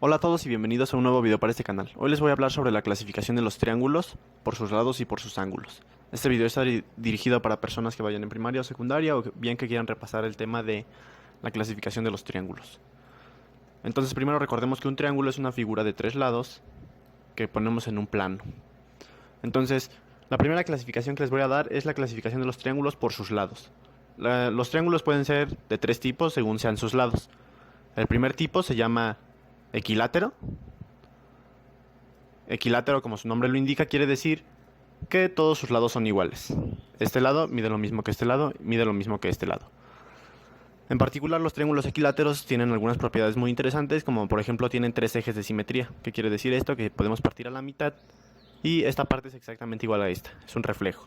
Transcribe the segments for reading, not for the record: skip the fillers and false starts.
Hola a todos y bienvenidos a un nuevo video para este canal. Hoy les voy a hablar sobre la clasificación de los triángulos por sus lados y por sus ángulos. Este video está dirigido para personas que vayan en primaria o secundaria o bien que quieran repasar el tema de la clasificación de los triángulos. Entonces primero recordemos que un triángulo es una figura de tres lados que ponemos en un plano. Entonces la primera clasificación que les voy a dar es la clasificación de los triángulos por sus lados. Los triángulos pueden ser de tres tipos según sean sus lados. El primer tipo se llama equilátero. Equilátero, como su nombre lo indica, quiere decir que todos sus lados son iguales. Este lado mide lo mismo que este lado, mide lo mismo que este lado. En particular, los triángulos equiláteros tienen algunas propiedades muy interesantes, como por ejemplo tienen tres ejes de simetría. ¿Qué quiere decir esto? Que podemos partir a la mitad y esta parte es exactamente igual a esta, es un reflejo.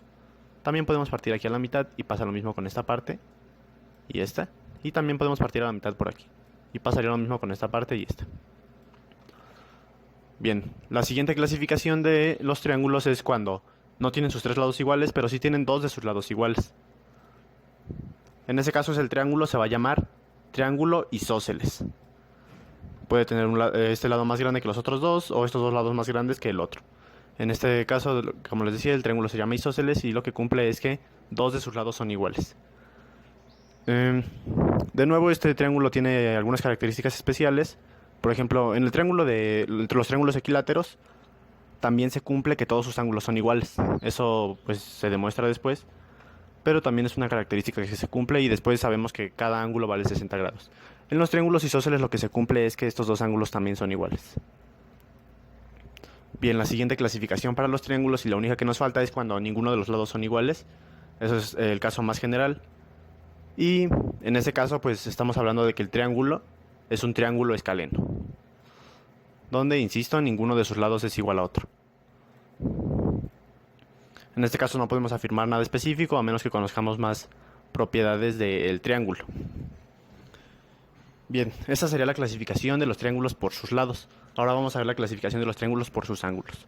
También podemos partir aquí a la mitad y pasa lo mismo con esta parte y esta. Y también podemos partir a la mitad por aquí y pasaría lo mismo con esta parte y esta. Bien, la siguiente clasificación de los triángulos es cuando no tienen sus tres lados iguales, pero sí tienen dos de sus lados iguales. En ese caso el triángulo se va a llamar triángulo isósceles. Puede tener este lado más grande que los otros dos o estos dos lados más grandes que el otro. En este caso, como les decía, el triángulo se llama isósceles y lo que cumple es que dos de sus lados son iguales. De nuevo, este triángulo tiene algunas características especiales. Por ejemplo, en el triángulo entre los triángulos equiláteros también se cumple que todos sus ángulos son iguales. Eso pues se demuestra después, pero también es una característica que se cumple y después sabemos que cada ángulo vale 60 grados. En los triángulos isósceles lo que se cumple es que estos dos ángulos también son iguales. Bien, la siguiente clasificación para los triángulos y la única que nos falta es cuando ninguno de los lados son iguales. Eso es el caso más general. Y en ese caso pues estamos hablando de que el triángulo es un triángulo escaleno, donde, insisto, ninguno de sus lados es igual a otro. En este caso no podemos afirmar nada específico a menos que conozcamos más propiedades del triángulo. Bien, esa sería la clasificación de los triángulos por sus lados. Ahora vamos a ver la clasificación de los triángulos por sus ángulos.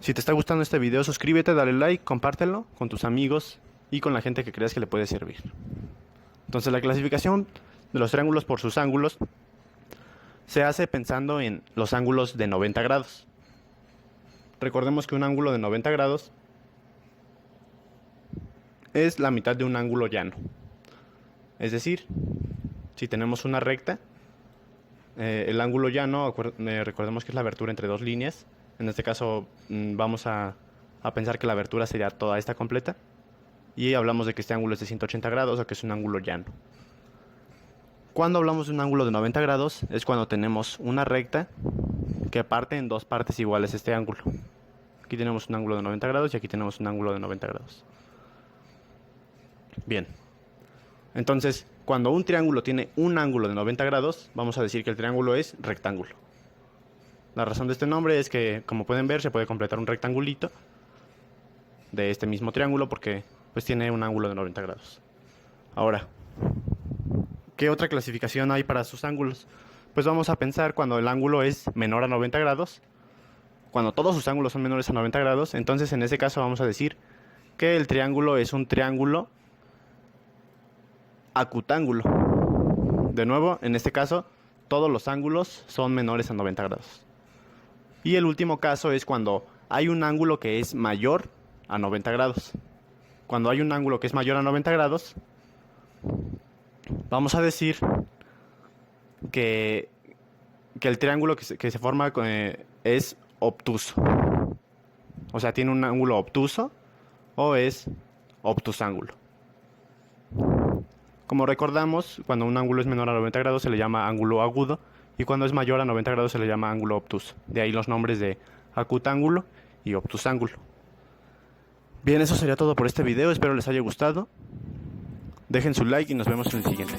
Si te está gustando este video, suscríbete, dale like, compártelo con tus amigos y con la gente que creas que le puede servir. Entonces la clasificación de los triángulos por sus ángulos se hace pensando en los ángulos de 90 grados. Recordemos que un ángulo de 90 grados es la mitad de un ángulo llano. Es decir, si tenemos una recta, el ángulo llano, recordemos que es la abertura entre dos líneas. En este caso vamos a pensar que la abertura sería toda esta completa. Y hablamos de que este ángulo es de 180 grados o que es un ángulo llano. Cuando hablamos de un ángulo de 90 grados es cuando tenemos una recta que parte en dos partes iguales este ángulo. Aquí tenemos un ángulo de 90 grados y aquí tenemos un ángulo de 90 grados. Bien. Entonces, cuando un triángulo tiene un ángulo de 90 grados, vamos a decir que el triángulo es rectángulo. La razón de este nombre es que, como pueden ver, se puede completar un rectangulito de este mismo triángulo porque pues tiene un ángulo de 90 grados. Ahora, ¿qué otra clasificación hay para sus ángulos? Pues vamos a pensar cuando el ángulo es menor a 90 grados. Cuando todos sus ángulos son menores a 90 grados, entonces en ese caso vamos a decir que el triángulo es un triángulo acutángulo. De nuevo, en este caso, todos los ángulos son menores a 90 grados. Y el último caso es cuando hay un ángulo que es mayor a 90 grados. Cuando hay un ángulo que es mayor a 90 grados, vamos a decir que el triángulo que se forma es obtuso. O sea, tiene un ángulo obtuso o es obtusángulo. Como recordamos, cuando un ángulo es menor a 90 grados se le llama ángulo agudo y cuando es mayor a 90 grados se le llama ángulo obtuso. De ahí los nombres de acutángulo y obtusángulo. Bien, eso sería todo por este video, espero les haya gustado. Dejen su like y nos vemos en el siguiente.